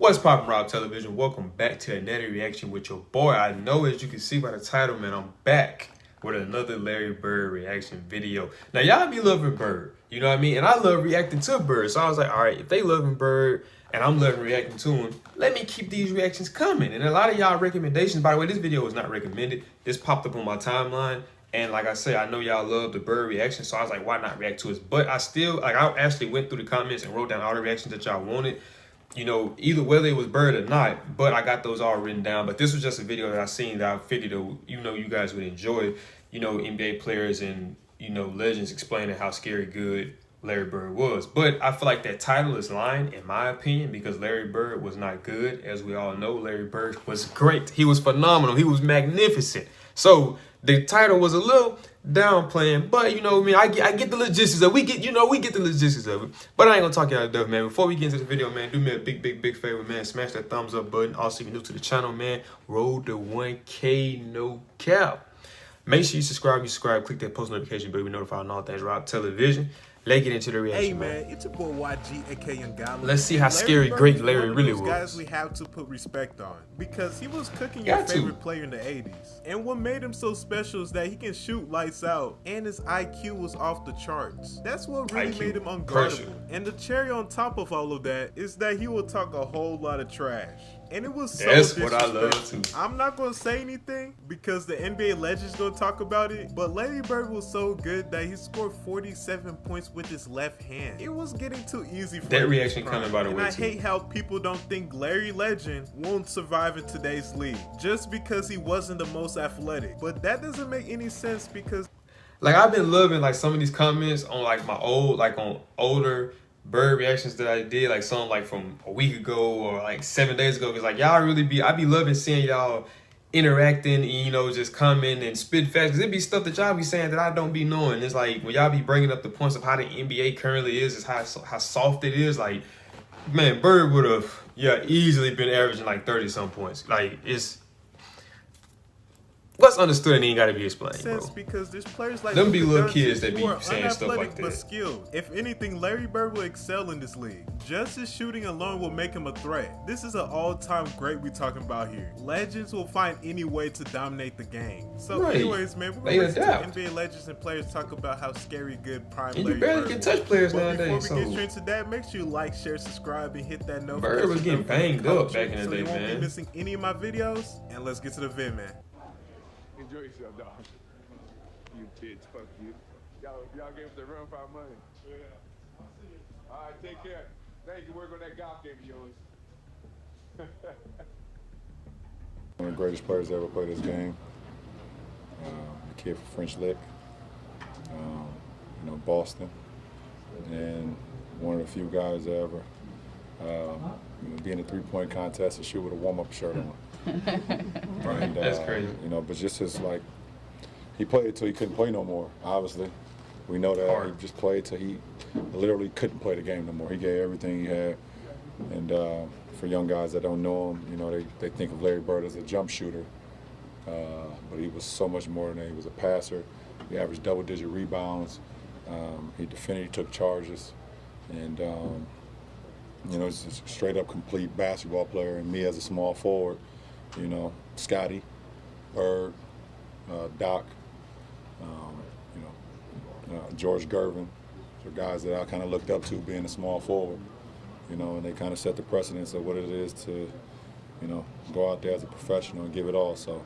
What's poppin', Rob Television? Welcome back to another reaction with your boy. I know, as you can see by the title, man, I'm back with another Larry Bird reaction video. Now, y'all be loving Bird, you know what I mean? And I love reacting to Bird. So I was like, all right, if they loving Bird and I'm loving reacting to him, let me keep these reactions coming. And a lot of y'all recommendations, by the way, this video was not recommended. This popped up on my timeline. And like I said, I know y'all love the Bird reaction, so I was like, why not react to it? But I actually went through the comments and wrote down all the reactions that y'all wanted. You know, either whether it was Bird or not, but I got those all written down. But this was just a video that I seen that I figured, you guys would enjoy, NBA players and, legends explaining how scary good Larry Bird was. But I feel like that title is lying, in my opinion, because Larry Bird was not good. As we all know, Larry Bird was great. He was phenomenal. He was magnificent. So the title was a little downplaying, but I get the logistics of it. We get the logistics of it. But I ain't gonna talk y'all to death, man. Before we get into the video, man, do me a big favor, man. Smash that thumbs up button. Also, if you're new to the channel, man, roll to 1K, no cap. Make sure you subscribe, click that post notification bell to be notified on all things Rob Television. Let's get into the reaction. Hey man, it's your boy YG, aka Young Goblin. Let's see how scary great Larry really was. Guys, we have to put respect on because he was cooking your favorite player in the 80s. And what made him so special is that he can shoot lights out, and his IQ was off the charts. That's what really made him unguardable. And the cherry on top of all of that is that he will talk a whole lot of trash. And it was so disrespectful. What I love too. I'm not gonna say anything because the NBA legend's gonna talk about it, but Larry Bird was so good that he scored 47 points with his left hand. It was getting too easy for that reaction coming by the way. And I hate how people don't think Larry Legend won't survive in today's league just because he wasn't the most athletic. But that doesn't make any sense because like I've been loving like some of these comments on like my older Bird reactions that I did, like some like from a week ago or like 7 days ago, because like y'all I be loving seeing y'all interacting and just comment and spit facts, because it be stuff that y'all be saying that I don't be knowing. It's like when y'all be bringing up the points of how the NBA currently is how soft it is. Like, man, Bird would have easily been averaging like 30 some points. Like, it's what's understood and ain't gotta be explained, bro. Because there's players like them be little kids that be saying stuff like that. But skilled. If anything, Larry Bird will excel in this league. Just his shooting alone will make him a threat. This is an all-time great we talking about here. Legends will find any way to dominate the game. So anyways, man, we're gonna listen to NBA legends and players talk about how scary good prime and Larry you barely Bird can touch players was. nowadays. Before we get straight into that, make sure you like, share, subscribe, and hit that notification. Bird was getting banged up back in the day, so you won't man. be missing any of my videos. And let's get to the vid, man. Enjoy yourself, dog. You bitch, fuck you. Y'all gave us the run for our money. Yeah. All right, take care. Thank you. Work on that golf game of yours. One of the greatest players to ever play this game. A kid from French Lick, Boston, and one of the few guys that ever be in a three-point contest and shoot with a warm-up shirt on. Right, that's crazy. But just his he played until he couldn't play no more. Obviously, we know that he just played till he literally couldn't play the game no more. He gave everything he had. And for young guys that don't know him, they think of Larry Bird as a jump shooter, but he was so much more than that. He was a passer. He averaged double-digit rebounds. He defended. He took charges, and he's a straight-up complete basketball player. And me as a small forward. Scotty, Bird, Doc, George Gervin, are guys that I kind of looked up to being a small forward, and they kind of set the precedence of what it is to, go out there as a professional and give it all. So,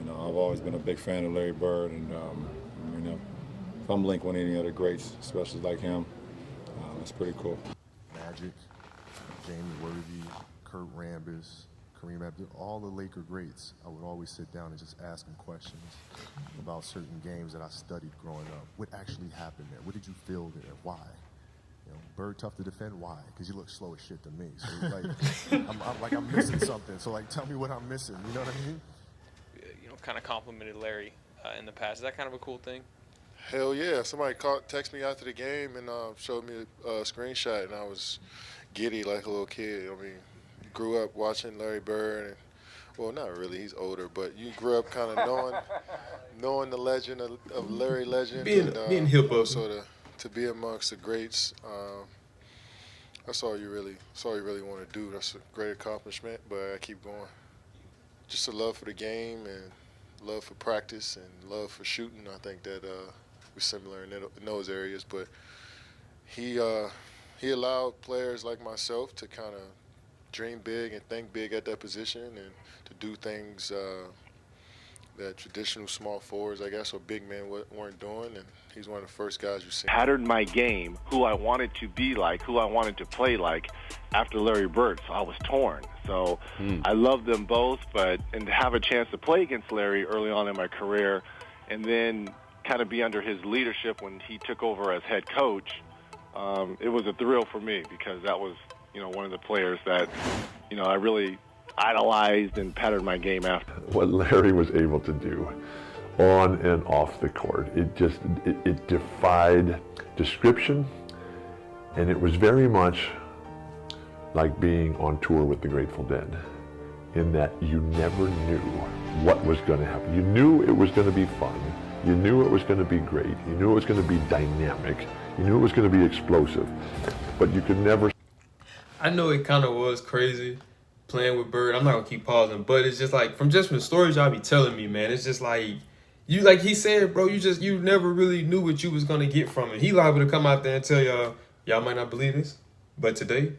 I've always been a big fan of Larry Bird, and, if I'm linked with any other greats, especially like him, it's pretty cool. Magic, Jamie Worthy, Kurt Rambis, Kareem Abdul, all the Laker greats, I would always sit down and just ask them questions about certain games that I studied growing up. What actually happened there? What did you feel there? Why? Bird tough to defend. Why? Because you look slow as shit to me. So I'm missing something. So tell me what I'm missing. You know what I mean? Kind of complimented Larry in the past. Is that kind of a cool thing? Hell yeah! Somebody texted me after the game and showed me a screenshot, and I was giddy like a little kid. I mean. Grew up watching Larry Bird, and, well, not really, he's older, but you grew up kind of knowing the legend of Larry Legend. Being hip up. So to be amongst the greats, That's all you really want to do. That's a great accomplishment, but I keep going. Just a love for the game and love for practice and love for shooting. I think that we're similar in those areas, but he allowed players like myself to kind of dream big and think big at that position and to do things that traditional small forwards, I guess, or big men weren't doing, and he's one of the first guys you've seen. Patterned my game, who I wanted to be like, who I wanted to play like after Larry Bird, so I was torn. So I love them both, and to have a chance to play against Larry early on in my career and then kind of be under his leadership when he took over as head coach, it was a thrill for me because that was, one of the players that, I really idolized and patterned my game after. What Larry was able to do on and off the court, it defied description, and it was very much like being on tour with the Grateful Dead, in that you never knew what was going to happen. You knew it was going to be fun. You knew it was going to be great. You knew it was going to be dynamic. You knew it was going to be explosive, but you could never. I know it kind of was crazy playing with Bird. I'm not gonna keep pausing, but it's just like from the stories y'all be telling me, man. It's just like you, like he said, bro. You never really knew what you was gonna get from it. He liable to come out there and tell y'all might not believe this, but today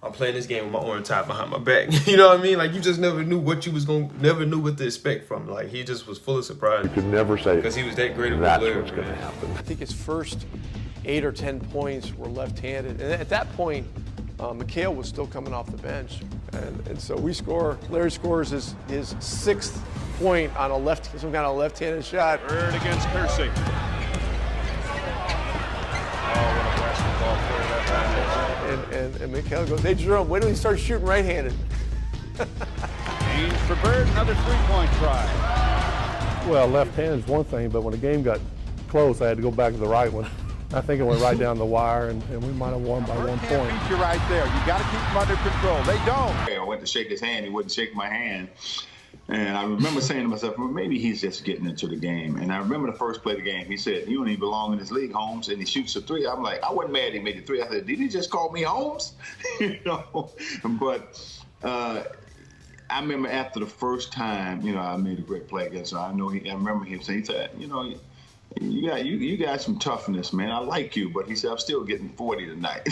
I'm playing this game with my arm tied behind my back. You know what I mean? Like you just never knew what never knew what to expect from. Like he just was full of surprise. You could never say because he was that great of a that's player. What's going to happen. I think his first 8 or 10 points were left-handed, and at that point, McHale was still coming off the bench, and so Larry scores his 6th point on some kind of left-handed shot. Bird against Kersey. Oh, what a basketball player that is. And McHale goes, hey, Jerome, wait till he starts shooting right-handed. James for Bird, another three-point try. Well, left-handed is one thing, but when the game got close, I had to go back to the right one. I think it went right down the wire, and we might have won by 1 point. Beat you right there. You got to keep them under control. They don't. I went to shake his hand. He wouldn't shake my hand. And I remember saying to myself, well, maybe he's just getting into the game. And I remember the first play of the game, he said, you don't even belong in this league, Holmes. And he shoots a three. I'm like, I wasn't mad he made the three. I said, did he just call me Holmes? But I remember after the first time, I made a great play against him. I remember him saying, he said, you got some toughness, man. I like you, but he said, I'm still getting 40 tonight.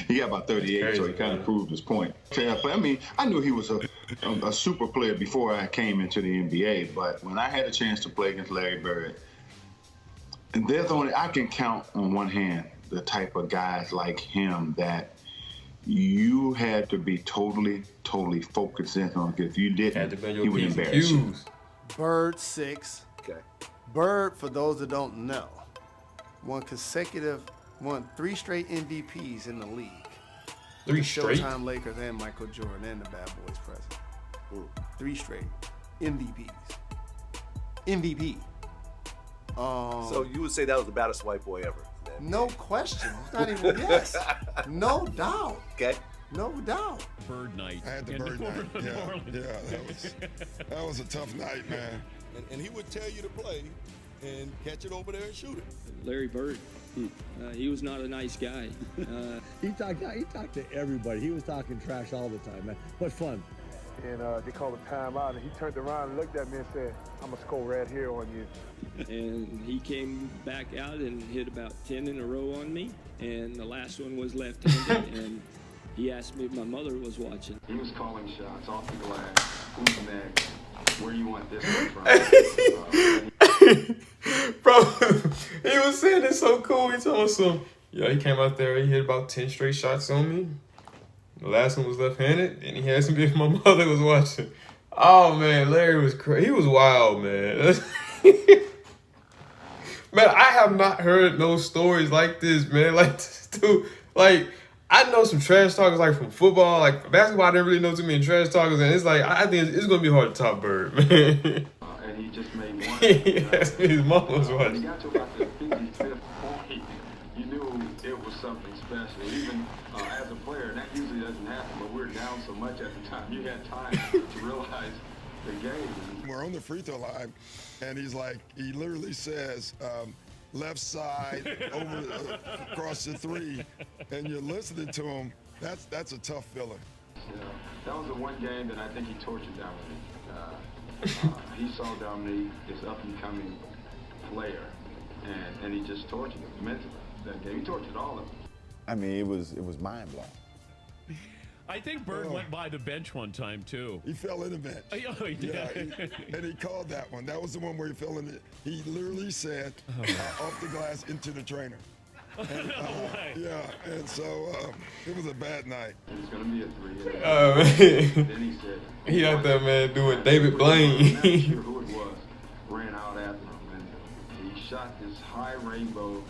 He got about 38, so he kind of proved his point. I mean, I knew he was a super player before I came into the NBA, but when I had a chance to play against Larry Bird, and I can count on one hand the type of guys like him that you had to be totally focused in on. If you didn't, he would embarrass you. Bird 6. Okay. Bird, for those that don't know, won 3 straight MVPs in the league. 3 straight? Showtime Lakers and Michael Jordan and the Bad Boys present. 3 straight MVPs. MVP. So you would say that was the baddest white boy ever? No question. It's not even yes. No doubt. Okay. No doubt. Bird night. I had the Bird night. That was a tough night, man. And he would tell you to play and catch it over there and shoot it. Larry Bird, he was not a nice guy. He talked to everybody. He was talking trash all the time, man, but fun. And they called a timeout, and he turned around and looked at me and said, I'm going to score right here on you. And he came back out and hit about 10 in a row on me, and the last one was left-handed, and he asked me if my mother was watching. He was calling shots off the glass. Who's next? Where you want this one from? Bro, he was saying it so cool. He told us he came out there, he hit about 10 straight shots on me. The last one was left-handed, and he asked me if my mother was watching. Oh, man, Larry was crazy. He was wild, man. Man, I have not heard no stories like this, man. Like, this dude, like, I know some trash talkers, like, from football. Like, basketball, I didn't really know too many trash talkers, and it's like, I think it's going to be hard to top Bird, man. And he just made one. He asked me his mom was When he watching. got to about the 55th point, you knew it was something special. Even as a player, and that usually doesn't happen, but we're down so much at the time, you had time to realize the game. We're on the free throw line, and he literally says, left side, over across the 3, and you're listening to him. That's a tough feeling. Yeah, that was the one game that I think he tortured Dominique. He saw Dominique as up-and-coming player, and he just tortured him mentally that game. He tortured all of them. I mean, it was mind-blowing. I think Bird went by the bench one time, too. He fell in the bench. Oh, he did. Yeah, and he called that one. That was the one where he fell in it. He literally said, off the glass into the trainer. And, yeah, and so it was a bad night. It's going to be a 3. Oh, man. Then he said, he out there, man, doing David Blaine. I'm not sure who it was, ran out after him, and he shot this high rainbow.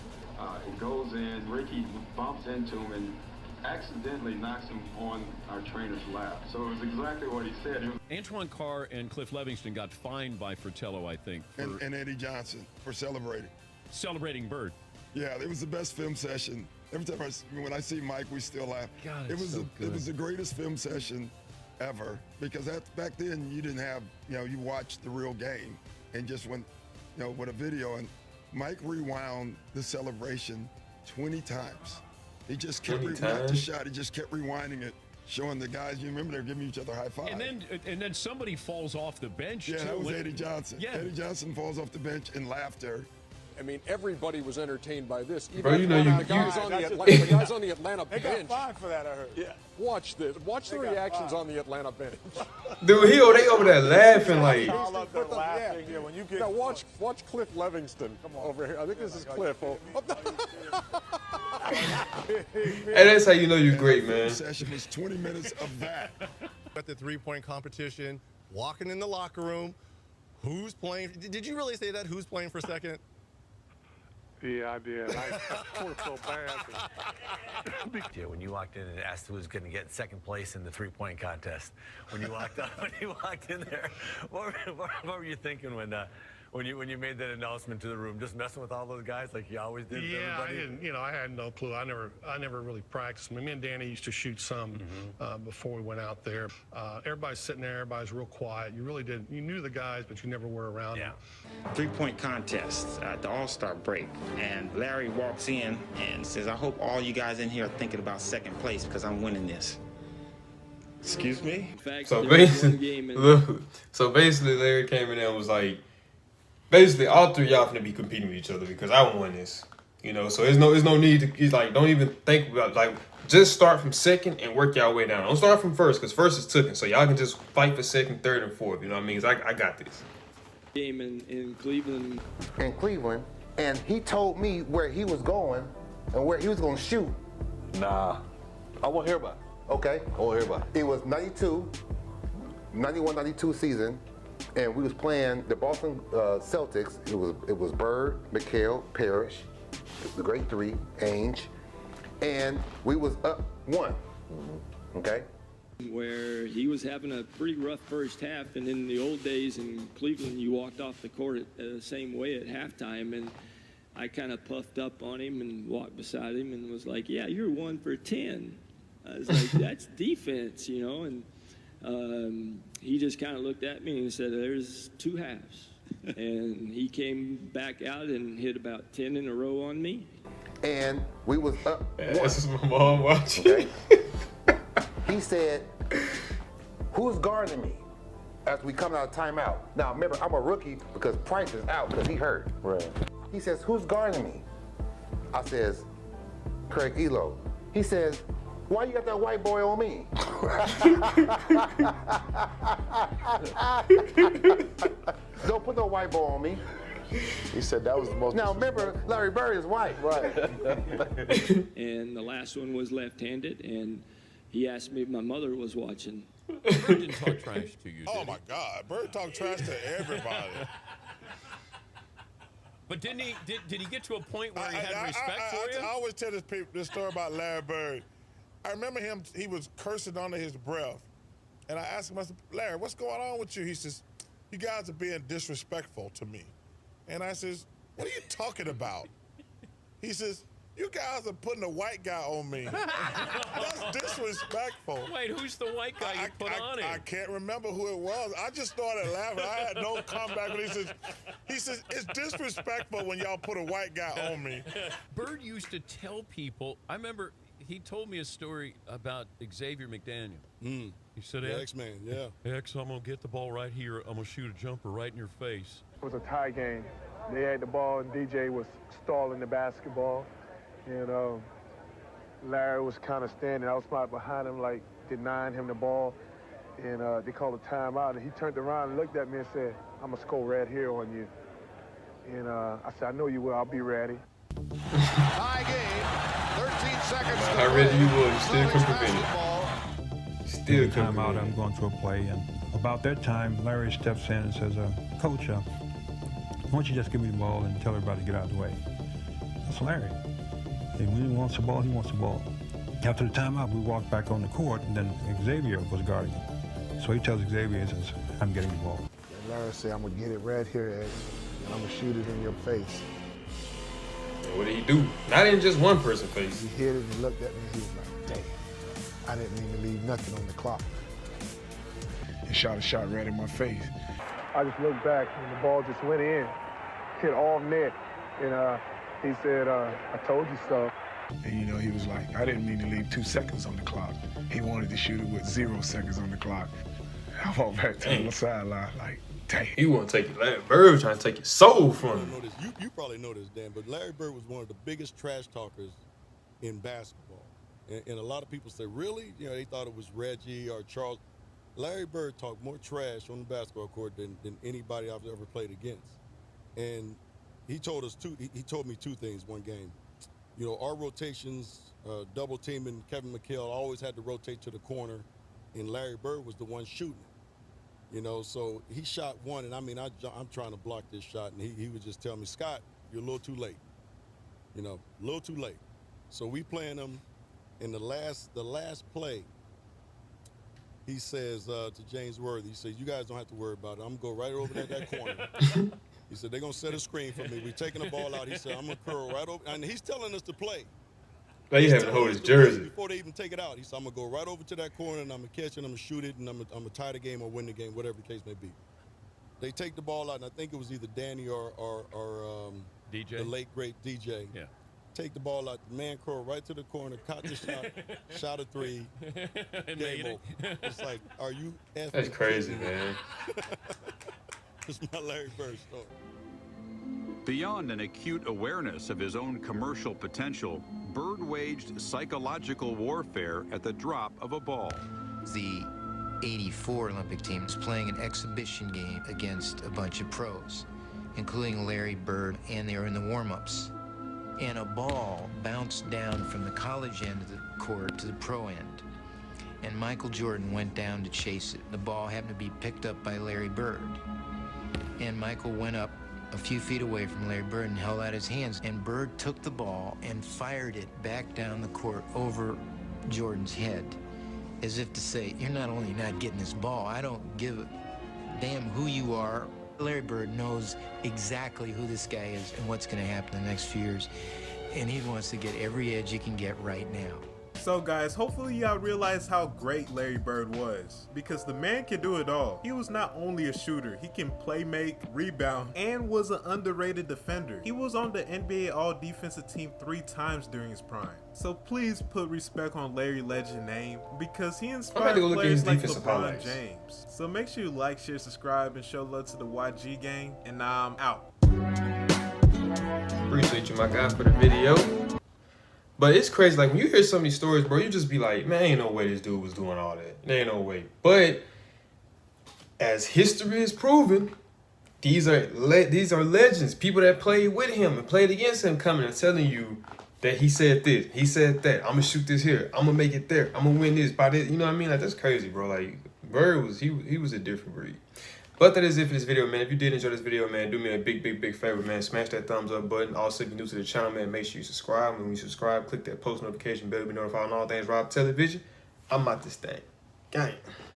It goes in, Ricky bumps into him, and accidentally knocks him on our trainer's lap. So it was exactly what he said. Antoine Carr and Cliff Levingston got fined by Fratello, I think. And Eddie Johnson for celebrating Bird. Yeah, it was the best film session. Every time when I see Mike, we still laugh. God, it was so it was the greatest film session ever, because back then you didn't have, you watched the real game and just went, with a video, and Mike rewound the celebration 20 times. He just kept rewinding the shot. He just kept rewinding it, showing the guys. You remember they're giving each other high five. And then somebody falls off the bench. Yeah, too. that was Eddie Johnson. Yeah. Eddie Johnson falls off the bench in laughter. I mean, everybody was entertained by this. Bro, Even the guys on the Atlanta bench. They got fined for that, I heard. Yeah. Watch the reactions on the Atlanta bench. Dude, they over there laughing like. All up there laughing. Yeah, when you get. Now watch Cliff Levingston over here. I think this is Cliff. Hey, that's how you know you're great, man. Session was 20 minutes of that. At the 3-point competition, walking in the locker room, who's playing? Did you really say that? Who's playing for second? Yeah, I did. I was so bad. Yeah, when you walked in and asked who was going to get second place in the 3-point contest, when you walked in there, what were you thinking when you made that announcement to the room? Just messing with all those guys like you always did with everybody? I didn't. I had no clue. I never really practiced. Me and Danny used to shoot some before we went out there. Everybody's sitting there. Everybody's real quiet. You really didn't. You knew the guys, but you never were around them. 3-point contest at the All-Star break, and Larry walks in and says, "I hope all you guys in here are thinking about second place because I'm winning this." Excuse me? So basically, Larry came in there and was like, basically, all three of y'all finna be competing with each other because I won't win this. So there's no need to. He's like, don't even think about just start from second and work y'all way down. Don't start from first because first is taken, so y'all can just fight for second, third, and fourth. You know what I mean? 'Cause I got this. Game in Cleveland. And he told me where he was going and where he was going to shoot. Nah, I won't hear about it. Okay. I won't hear about it. It was 91-92 season, and we was playing the Boston Celtics. It was Bird, McHale, Parrish, the great 3, Ainge, and we was up 1. Okay. Where he was having a pretty rough first half, and in the old days in Cleveland, you walked off the court the same way at halftime, and I kind of puffed up on him and walked beside him and was like, "Yeah, you're 1 for 10." I was like, "That's defense, and he just kind of looked at me and said, "There's 2 halves," and he came back out and hit about 10 in a row on me. And we was up 1. This is my mom watching. Okay. He said, "Who's guarding me?" As we come out of timeout. Now, remember, I'm a rookie because Price is out because he hurt. Right. He says, "Who's guarding me?" I says, "Craig Elo." He says, "Why you got that white boy on me?" Don't put no white boy on me. He said that was the most. Now, remember, Larry Bird is white. Right. And the last one was left-handed, and he asked me if my mother was watching. Bird didn't talk trash to you, Oh, my God. Bird talked trash to everybody. But didn't he? Did he get to a point where he had respect for you? I always tell this story about Larry Bird. I remember him, he was cursing under his breath. And I asked him, I said, "Larry, what's going on with you?" He says, "You guys are being disrespectful to me." And I says, "What are you talking about?" He says, You guys are putting a white guy on me. That's disrespectful. Wait, who's the white guy you put on it? I can't remember who it was. I just started laughing. I had no comeback when he says, it's disrespectful when y'all put a white guy on me. Bird used to tell people, I remember he told me a story about Xavier McDaniel. He said, The X-Man, yeah. X, I'm going to get the ball right here. I'm going to shoot a jumper right in your face. It was a tie game. They had the ball, and DJ was stalling the basketball. And Larry was kind of standing outside behind him, like denying him the ball. And they called a timeout, and he turned around and looked at me and said, I'm going to score right here on you. And I said, I know you will. I'll be ready. Tie game, 13 seconds. How ready you were, you still couldn't prevent it. Still couldn't prevent it. I'm going to a play, and about that time, Larry steps in and says, Coach, why don't you just give me the ball and tell everybody to get out of the way? That's Larry. And when he wants the ball, he wants the ball. After the timeout, we walked back on the court, and then Xavier was guarding him. So he tells Xavier, he says, I'm getting the ball. And Larry said, I'm going to get it right here, Ed, and I'm going to shoot it in your face. And what did he do? Not in just one person's face. He hit it and he looked at me and he was like, damn, I didn't mean to leave nothing on the clock. He shot a shot right in my face. I just looked back and the ball just went in, hit off net. And he said, I told you so. And you know, he was like, I didn't mean to leave 2 seconds on the clock. He wanted to shoot it with 0 seconds on the clock. I walked back to the sideline like, dang. He want to take it. Larry Bird was trying to take his soul from him. You probably know this, Dan, but Larry Bird was one of the biggest trash talkers in basketball. And a lot of people say, really? You know, they thought it was Reggie or Charles. Larry Bird talked more trash on the basketball court than anybody I've ever played against. And he told me two things one game. You know, our rotations, double teaming Kevin McHale always had to rotate to the corner, and Larry Bird was the one shooting it. You know, so he shot one, and I mean, I'm trying to block this shot, and he would just tell me, Scott, you're a little too late. You know, a little too late. So we playing him in the last play. He says to James Worthy, he says, you guys don't have to worry about it. I'm going to go right over that corner. He said, they're going to set a screen for me. We're taking the ball out. He said, I'm going to curl right over. And he's telling us to play. Now you have to hold his jersey. Before they even take it out, he said, I'm going to go right over to that corner, and I'm going to catch it, and I'm going to shoot it, and I'm going to tie the game or win the game, whatever the case may be. They take the ball out, and I think it was either Danny or DJ? The late, great DJ. Yeah. Take the ball out, the man curl right to the corner, caught the shot, shot a three, game over. It's like, are you effing That's crazy, man. It's my Larry Bird story. Beyond an acute awareness of his own commercial potential, Bird waged psychological warfare at the drop of a ball. The 84 Olympic team was playing an exhibition game against a bunch of pros, including Larry Bird, and they were in the warm-ups. And a ball bounced down from the college end of the court to the pro end. And Michael Jordan went down to chase it. The ball happened to be picked up by Larry Bird. And Michael went up a few feet away from Larry Bird and held out his hands. And Bird took the ball and fired it back down the court over Jordan's head, as if to say, you're not only not getting this ball, I don't give a damn who you are. Larry Bird knows exactly who this guy is and what's going to happen in the next few years. And he wants to get every edge he can get right now. So guys, hopefully y'all realize how great Larry Bird was, because the man can do it all. He was not only a shooter, he can play make, rebound, and was an underrated defender. He was on the NBA All-Defensive Team 3 times during his prime. So please put respect on Larry Legend's name, because he inspired players like LeBron James. So make sure you like, share, subscribe, and show love to the YG gang, and now I'm out. Appreciate you, my guy, for the video. But it's crazy, like, when you hear some of these stories, bro, you just be like, man, ain't no way this dude was doing all that. There ain't no way. But as history is proven, these are legends, people that played with him and played against him, coming and telling you that he said this, he said that, I'm gonna shoot this here, I'm gonna make it there, I'm gonna win this by this. You know what I mean? Like, that's crazy, bro. Like, Bird was, he was a different breed. But that is it for this video, man. If you did enjoy this video, man, do me a big favor, man. Smash that thumbs up button. Also, if you're new to the channel, man, make sure you subscribe. And when you subscribe, click that post notification bell to be notified on all things Rob Television. I'm out this thing. Gang.